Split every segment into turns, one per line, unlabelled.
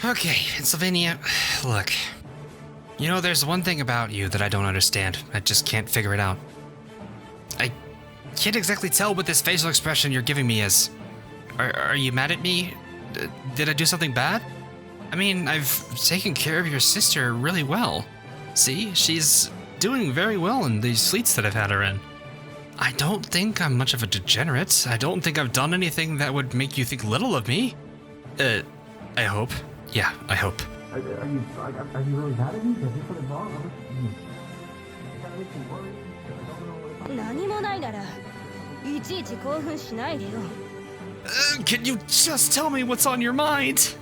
Okay, Pennsylvania, look. You know, there's one thing about you that I don't understand. I just can't figure it out. I can't exactly tell what this facial expression you're giving me is. Are you mad at me? Did I do something bad? I mean, I've taken care of your sister really well. See, she's doing very well in these fleets that I've had her in. I don't think I'm much of a degenerate. I don't think I've done anything that would make you think little of me. I hope. Yeah, I hope.
Are you really mad at me? Did I do something wrong? That makes me worried. I don't know what.
何もないならいちいち興奮しないでよ。
Can you just tell me what's on your mind?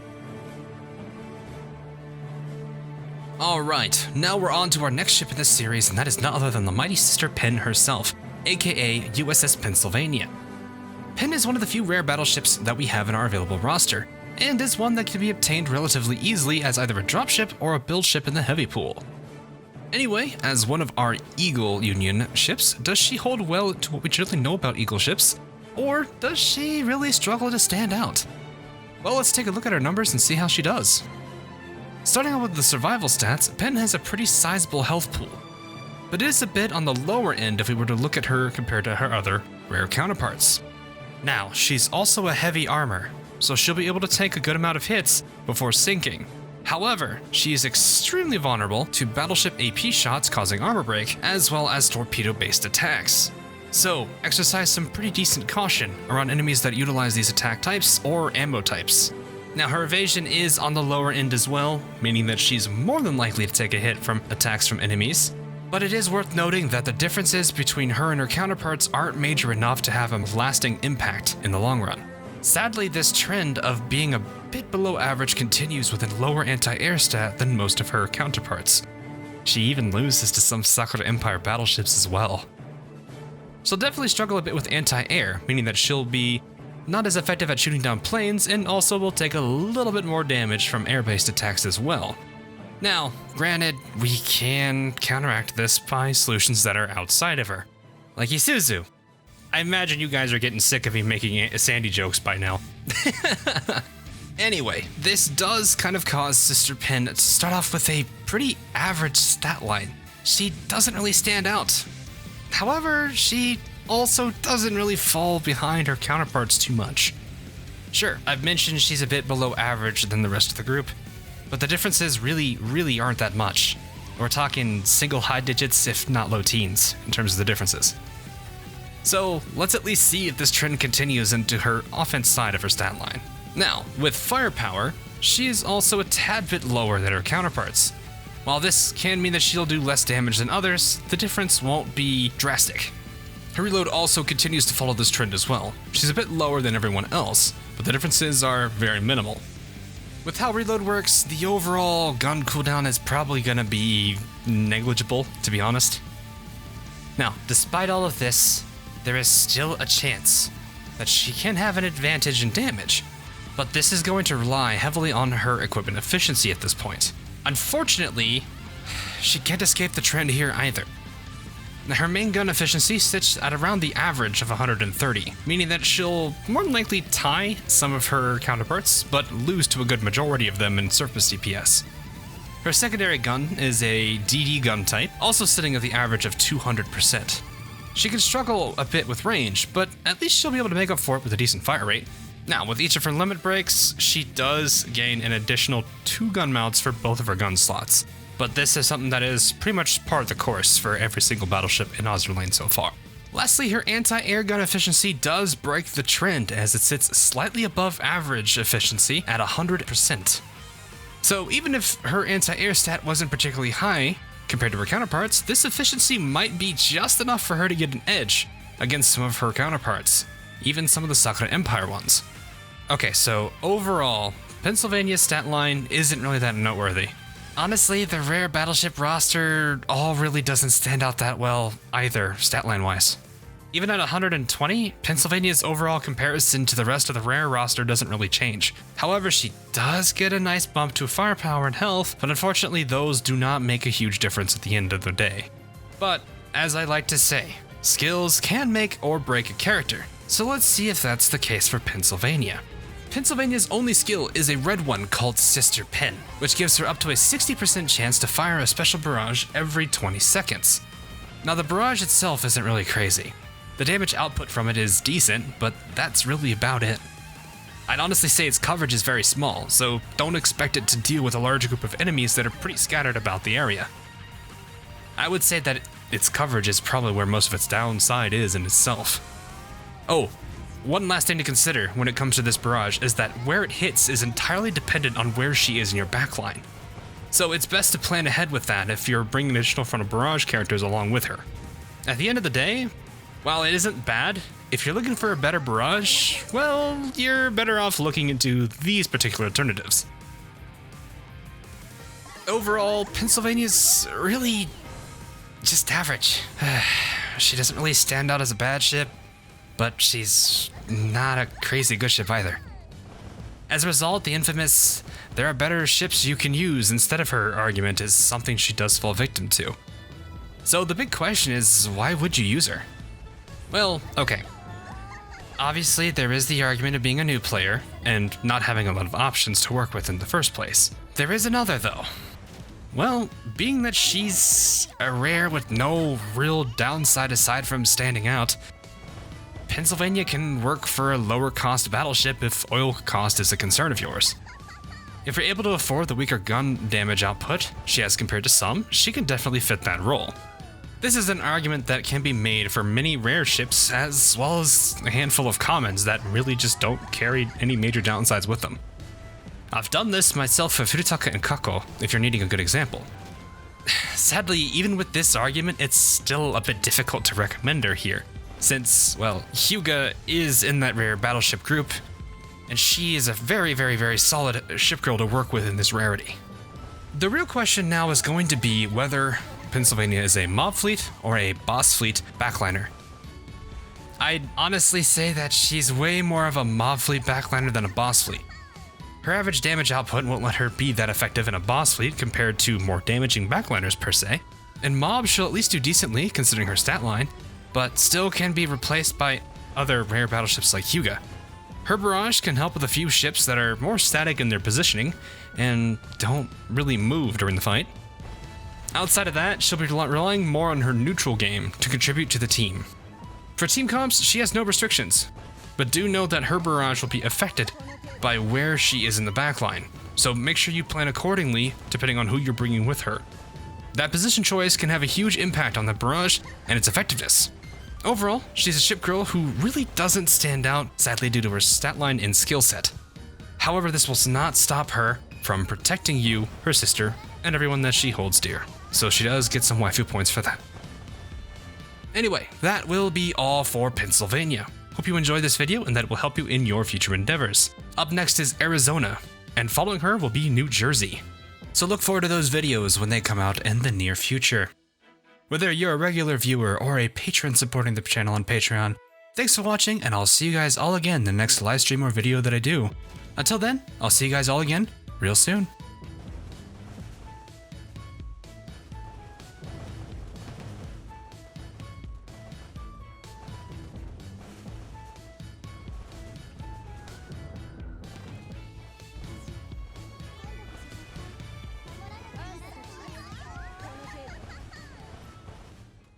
Alright, now we're on to our next ship in this series, and that is none other than the Mighty Sister Penn herself, aka USS Pennsylvania. Penn is one of the few rare battleships that we have in our available roster, and is one that can be obtained relatively easily as either a dropship or a build ship in the heavy pool. Anyway, as one of our Eagle Union ships, does she hold well to what we generally know about Eagle ships? Or does she really struggle to stand out? Well, let's take a look at her numbers and see how she does. Starting out with the survival stats, Penn has a pretty sizable health pool, but it is a bit on the lower end if we were to look at her compared to her other rare counterparts. Now, she's also a heavy armor, so she'll be able to take a good amount of hits before sinking. However, she is extremely vulnerable to battleship AP shots causing armor break, as well as torpedo-based attacks. So, exercise some pretty decent caution around enemies that utilize these attack types or ammo types. Now, her evasion is on the lower end as well, meaning that she's more than likely to take a hit from attacks from enemies. But it is worth noting that the differences between her and her counterparts aren't major enough to have a lasting impact in the long run. Sadly, this trend of being a bit below average continues with a lower anti-air stat than most of her counterparts. She even loses to some Sakura Empire battleships as well. She'll definitely struggle a bit with anti-air, meaning that she'll be not as effective at shooting down planes and also will take a little bit more damage from air-based attacks as well. Now, granted, we can counteract this by solutions that are outside of her, like Isuzu. I imagine you guys are getting sick of me making Sandy jokes by now. Anyway, this does kind of cause Sister Penn to start off with a pretty average stat line. She doesn't really stand out. However, she also doesn't really fall behind her counterparts too much. Sure, I've mentioned she's a bit below average than the rest of the group, but the differences really aren't that much. We're talking single high digits, if not low teens, in terms of the differences. So let's at least see if this trend continues into her offense side of her stat line. Now, with firepower, she is also a tad bit lower than her counterparts. While this can mean that she'll do less damage than others, the difference won't be drastic. Her reload also continues to follow this trend as well. She's a bit lower than everyone else, but the differences are very minimal. With how reload works, the overall gun cooldown is probably gonna be negligible, to be honest. Now, despite all of this, there is still a chance that she can have an advantage in damage, but this is going to rely heavily on her equipment efficiency at this point. Unfortunately, she can't escape the trend here either. Now, her main gun efficiency sits at around the average of 130, meaning that she'll more than likely tie some of her counterparts, but lose to a good majority of them in surface DPS. Her secondary gun is a DD gun type, also sitting at the average of 200%. She can struggle a bit with range, but at least she'll be able to make up for it with a decent fire rate. Now, with each of her limit breaks, she does gain an additional 2 gun mounts for both of her gun slots. But this is something that is pretty much part of the course for every single battleship in Azur lane so far. Lastly, her anti-air gun efficiency does break the trend as it sits slightly above average efficiency at 100%. So even if her anti-air stat wasn't particularly high compared to her counterparts, this efficiency might be just enough for her to get an edge against some of her counterparts, even some of the Sakura Empire ones. Okay, so overall, Pennsylvania's stat line isn't really that noteworthy. Honestly, the rare battleship roster all really doesn't stand out that well either, stat line wise. Even at 120, Pennsylvania's overall comparison to the rest of the rare roster doesn't really change. However, she does get a nice bump to firepower and health, but unfortunately those do not make a huge difference at the end of the day. But, as I like to say, skills can make or break a character, so let's see if that's the case for Pennsylvania. Pennsylvania's only skill is a red one called Sister Penn, which gives her up to a 60% chance to fire a special barrage every 20 seconds. Now the barrage itself isn't really crazy. The damage output from it is decent, but that's really about it. I'd honestly say its coverage is very small, so don't expect it to deal with a large group of enemies that are pretty scattered about the area. I would say that its coverage is probably where most of its downside is in itself. Oh, one last thing to consider when it comes to this barrage is that where it hits is entirely dependent on where she is in your backline. So it's best to plan ahead with that if you're bringing additional front of barrage characters along with her. At the end of the day, while it isn't bad, if you're looking for a better barrage, well, you're better off looking into these particular alternatives. Overall, Pennsylvania's really just average. She doesn't really stand out as a bad ship, but she's not a crazy good ship either. As a result, the infamous "there are better ships you can use instead of her" argument is something she does fall victim to. So the big question is, why would you use her? Well, okay. Obviously, there is the argument of being a new player and not having a lot of options to work with in the first place. There is another though. Well, being that she's a rare with no real downside aside from standing out, Pennsylvania can work for a lower cost battleship if oil cost is a concern of yours. If you're able to afford the weaker gun damage output she has compared to some, she can definitely fit that role. This is an argument that can be made for many rare ships as well as a handful of commons that really just don't carry any major downsides with them. I've done this myself for Furutaka and Kako, if you're needing a good example. Sadly, even with this argument, it's still a bit difficult to recommend her here, since, well, Hyuga is in that rare battleship group, and she is a very solid ship girl to work with in this rarity. The real question now is going to be whether Pennsylvania is a mob fleet or a boss fleet backliner. I'd honestly say that she's way more of a mob fleet backliner than a boss fleet. Her average damage output won't let her be that effective in a boss fleet compared to more damaging backliners per se, and mob she'll at least do decently considering her stat line, but still can be replaced by other rare battleships like Hyuga. Her barrage can help with a few ships that are more static in their positioning and don't really move during the fight. Outside of that, she'll be relying more on her neutral game to contribute to the team. For team comps, she has no restrictions, but do know that her barrage will be affected by where she is in the backline, so make sure you plan accordingly depending on who you're bringing with her. That position choice can have a huge impact on the barrage and its effectiveness. Overall, she's a ship girl who really doesn't stand out, sadly due to her stat line and skill set. However, this will not stop her from protecting you, her sister, and everyone that she holds dear. So she does get some waifu points for that. Anyway, that will be all for Pennsylvania. Hope you enjoyed this video and that it will help you in your future endeavors. Up next is Arizona, and following her will be New Jersey. So look forward to those videos when they come out in the near future. Whether you're a regular viewer or a patron supporting the channel on Patreon, thanks for watching, and I'll see you guys all again in the next live stream or video that I do. Until then, I'll see you guys all again real soon.